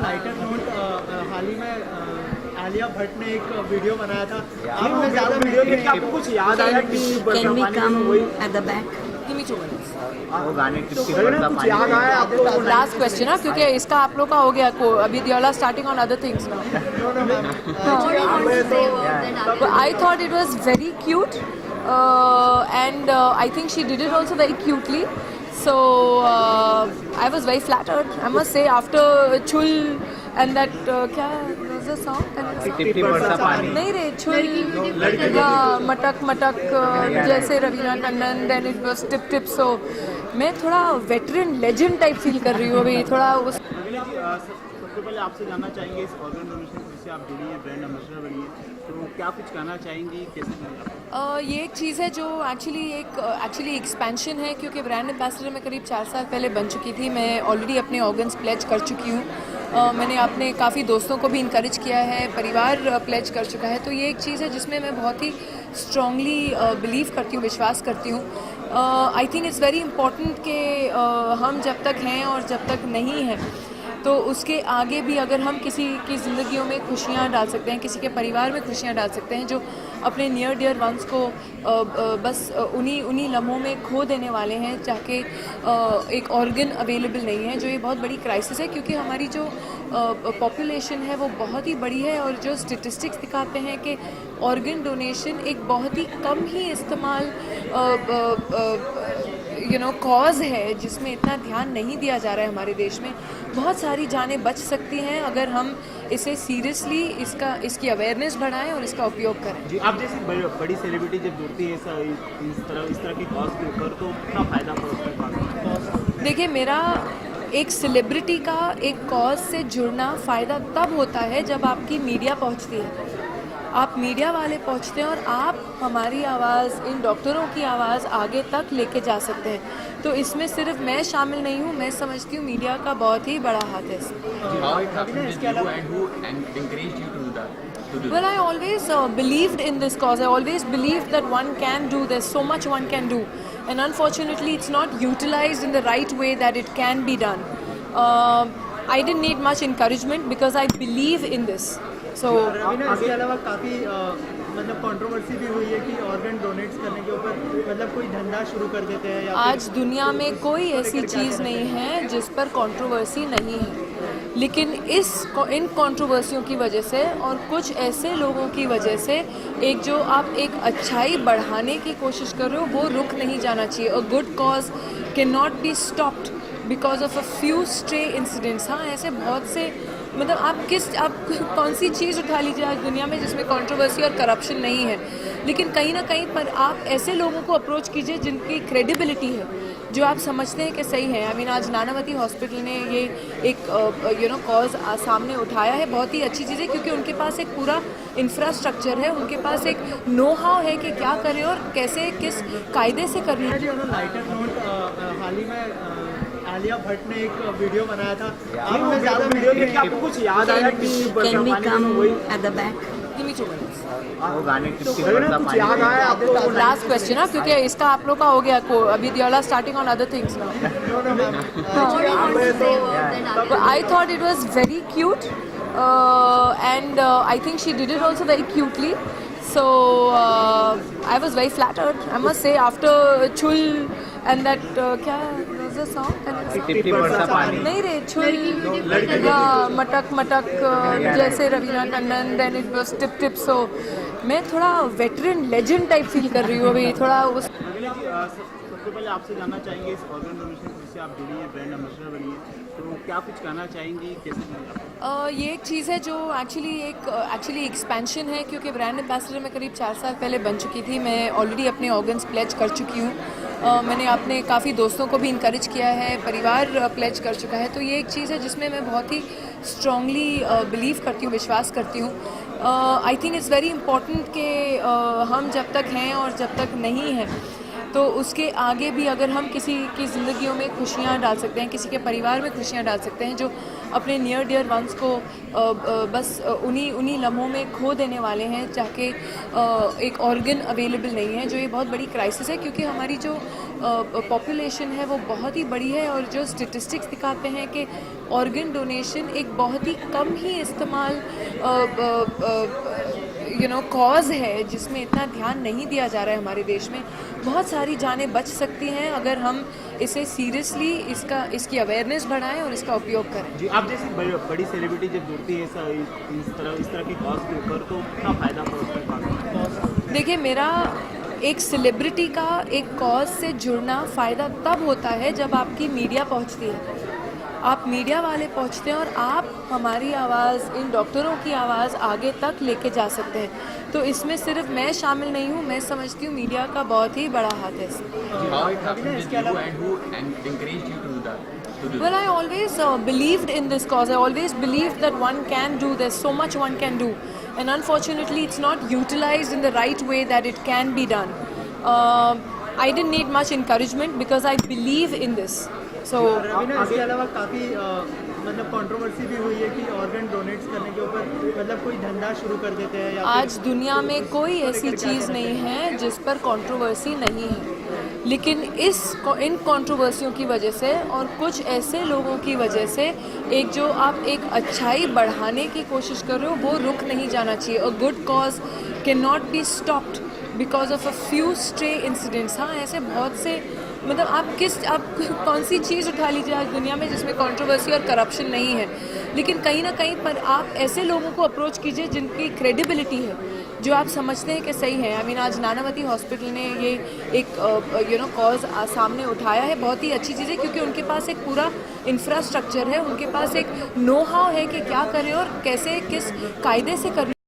Lighter note हाल ही में आलिया भट्ट ने एक वीडियो बनाया था। आपने ज़्यादा वीडियो देखी, आपको कुछ याद आया कि Can we come at the back? Give me 2 minutes. वो गाने कुछ याद आया आपको? Last question ना, क्योंकि इसका आप लोग का हो गया को अभी you all are starting on other things now. But I thought it was very cute, and I think she did it also very cutely. So I was very flattered. I must say, after Chul and that क्या was the song? टिप बरसा पानी नहीं रे चुल मटक मटक जैसे Raveena Tandon, then it was टिप टिप. सो मैं थोड़ा वेटरन लेजेंड टाइप फील कर रही हूँ अभी थोड़ा उस. सबसे पहले आपसे जानना चाहेंगे इस ऑर्गन डोनेशन जिससे आप जुड़ी हैं, ब्रांड एम्बेसडर बनी है, तो क्या कुछ कहना चाहेंगी, कैसे? ये एक चीज़ है जो एक्चुअली एक्सपेंशन है, क्योंकि ब्रांड एम्बेसडर मैं करीब 4 साल पहले बन चुकी थी. मैं ऑलरेडी अपने ऑर्गन्स प्लेज कर चुकी हूँ. मैंने अपने काफ़ी दोस्तों को भी इनकरेज किया है, परिवार प्लेज कर चुका है. तो ये एक चीज़ है जिसमें मैं बहुत ही स्ट्रांगली बिलीव करती हूँ, विश्वास करती हूँ. I think it's very important कि हम जब तक हैं और जब तक नहीं हैं तो उसके आगे भी अगर हम किसी की ज़िंदगियों में खुशियाँ डाल सकते हैं, किसी के परिवार में खुशियाँ डाल सकते हैं जो अपने नियर डियर वंस को बस उन्हीं लम्हों में खो देने वाले हैं, जाके एक ऑर्गन अवेलेबल नहीं है, जो ये बहुत बड़ी क्राइसिस है. क्योंकि हमारी जो पॉपुलेशन है वो बहुत ही बड़ी है और जो स्टेटिस्टिक्स दिखाते हैं कि ऑर्गन डोनेशन एक बहुत ही कम ही इस्तेमाल कॉज है जिसमें इतना ध्यान नहीं दिया जा रहा है हमारे देश में. बहुत सारी जानें बच सकती हैं अगर हम इसे सीरियसली इसकी अवेयरनेस बढ़ाएं और इसका उपयोग करें. जी, आप जैसी बड़ी सेलिब्रिटी जब जुड़ती है इस तरह की कॉज के ऊपर, तो कितना फ़ायदा पड़ता है? देखिए, मेरा एक सेलिब्रिटी का एक कॉज से जुड़ना फ़ायदा तब होता है जब आपकी मीडिया पहुंचती है, आप मीडिया वाले पहुंचते हैं और आप हमारी आवाज़, इन डॉक्टरों की आवाज़ आगे तक लेके जा सकते हैं. तो इसमें सिर्फ मैं शामिल नहीं हूँ, मैं समझती हूँ मीडिया का बहुत ही बड़ा हाथ है इसमें. Well, I always believed in this cause. I always believed that one can do. There's so much one can do, and unfortunately, it's not utilized in the right way that it can be done. I didn't need much encouragement because I believe in this. So इसके अलावा काफ़ी मतलब controversy भी हुई है कि organ donates करने के ऊपर मतलब कोई धंधा शुरू कर देते हैं या आज दुनिया में कोई ऐसी चीज़ नहीं है जिस पर कंट्रोवर्सी नहीं है, लेकिन इन कंट्रोवर्सियों की वजह से और कुछ ऐसे लोगों की वजह से जो आप एक अच्छाई बढ़ाने की कोशिश कर रहे हो वो रुक नहीं जाना चाहिए. A good cause can not be stopped because of a few stray incidents. हाँ, ऐसे बहुत से मतलब आप कौन सी चीज़ उठा लीजिए आज दुनिया में जिसमें कंट्रोवर्सी और करप्शन नहीं है, लेकिन कहीं ना कहीं पर आप ऐसे लोगों को अप्रोच कीजिए जिनकी क्रेडिबिलिटी है, जो आप समझते हैं कि सही है. आई मीन, आज नानावती हॉस्पिटल ने ये एक कॉज सामने उठाया है, बहुत ही अच्छी चीज़ है क्योंकि उनके पास एक पूरा इंफ्रास्ट्रक्चर है, उनके पास एक नो हाउ है कि क्या करें और कैसे किस कायदे से करनी है. लाइटर नोट हाल ही में आलिया भट्ट ने एक वीडियो बनाया था. आपने ज़्यादा वीडियो देखी, आपको कुछ याद आया कि Can we come at the back? Give me 2 minutes. वो गाने टिप कुछ बरसा याद आया आपको? Last question ना, क्योंकि इसका आप लोग का हो गया को अभी you all are starting on other things now. But I thought it was very cute, and I think she did it also very cutely. So I was very flattered. I must say, after Chul and that क्या was the song? टिप बरसा पानी नहीं रे चुल मटक मटक जैसे Raveena Tandon, then it was टिप टिप. सो मैं थोड़ा वेटरन लेजेंड टाइप फील कर रही हूँ अभी थोड़ा उस. सबसे पहले आपसे जानना चाहेंगे इस ऑर्गन डोनेशन जिससे आप जुड़ी हैं, ब्रांड एम्बेसडर बनी है, तो क्या कुछ कहना चाहेंगी, कैसे? ये एक चीज़ है जो एक्चुअली एक्सपेंशन है, क्योंकि ब्रांड एम्बेसडर मैं करीब 4 साल पहले बन चुकी थी. मैं ऑलरेडी अपने ऑर्गन्स प्लेज कर चुकी हूँ. मैंने अपने काफ़ी दोस्तों को भी इनकरेज किया है, परिवार प्लेज कर चुका है. तो ये एक चीज़ है जिसमें मैं बहुत ही स्ट्रांगली बिलीव करती हूँ, विश्वास करती हूँ. I think it's very important कि हम जब तक हैं और जब तक नहीं हैं तो उसके आगे भी अगर हम किसी की ज़िंदगियों में खुशियाँ डाल सकते हैं, किसी के परिवार में खुशियाँ डाल सकते हैं जो अपने नियर डियर वंस को बस उन्हीं लम्हों में खो देने वाले हैं, जाके एक ऑर्गन अवेलेबल नहीं है, जो ये बहुत बड़ी क्राइसिस है क्योंकि हमारी जो पॉपुलेशन है वो बहुत ही बड़ी है और जो स्टेटिस्टिक्स दिखाते हैं कि ऑर्गन डोनेशन एक बहुत ही कम ही इस्तेमाल कॉज है जिसमें इतना ध्यान नहीं दिया जा रहा है हमारे देश में। बहुत सारी जानें बच सकती हैं अगर हम इसे सीरियसली इसकी अवेयरनेस बढ़ाएं और इसका उपयोग करें। जी, आप जैसी बड़ी सेलिब्रिटी जब जुड़ती है इस तरह की कॉज के ऊपर तो कितना फ़ायदा पहुँचता है? देखिए, मेरा एक सेलिब्रिटी का एक कॉज से जुड़ना फ़ायदा तब होता है जब आपकी मीडिया पहुंचती है, आप मीडिया वाले पहुंचते हैं और आप हमारी आवाज़, इन डॉक्टरों की आवाज़ आगे तक लेके जा सकते हैं। तो इसमें सिर्फ मैं शामिल नहीं हूँ, मैं समझती हूँ मीडिया का बहुत ही बड़ा हाथ है इसमें। Well, I always believed in this cause. I always believed that one can do. There's so much one can do, and unfortunately, it's not utilized in the right way that it can be done. I didn't need much encouragement because I believe in this. So, Raveena, इसके अलावा काफ़ी मतलब controversy भी हुई है कि organ donates करने के ऊपर मतलब कोई धंधा शुरू कर देते हैं या आज दुनिया में कोई ऐसी चीज़ नहीं है जिस पर कंट्रोवर्सी नहीं है, लेकिन इन कंट्रोवर्सियों की वजह से और कुछ ऐसे लोगों की वजह से एक जो आप एक अच्छाई बढ़ाने की कोशिश कर रहे हो वो रुक नहीं जाना चाहिए। A good cause can not be stopped because of a few stray incidents. हाँ, ऐसे बहुत से मतलब आप कौन सी चीज़ उठा लीजिए आज दुनिया में जिसमें कंट्रोवर्सी और करप्शन नहीं है, लेकिन कहीं ना कहीं पर आप ऐसे लोगों को अप्रोच कीजिए जिनकी क्रेडिबिलिटी है, जो आप समझते हैं कि सही है। आई मीन आज नानावती हॉस्पिटल ने ये एक कॉज सामने उठाया है, बहुत ही अच्छी चीज़ है क्योंकि उनके पास एक पूरा इंफ्रास्ट्रक्चर है, उनके पास एक नो हाउ है कि क्या करें और कैसे किस कायदे से करना।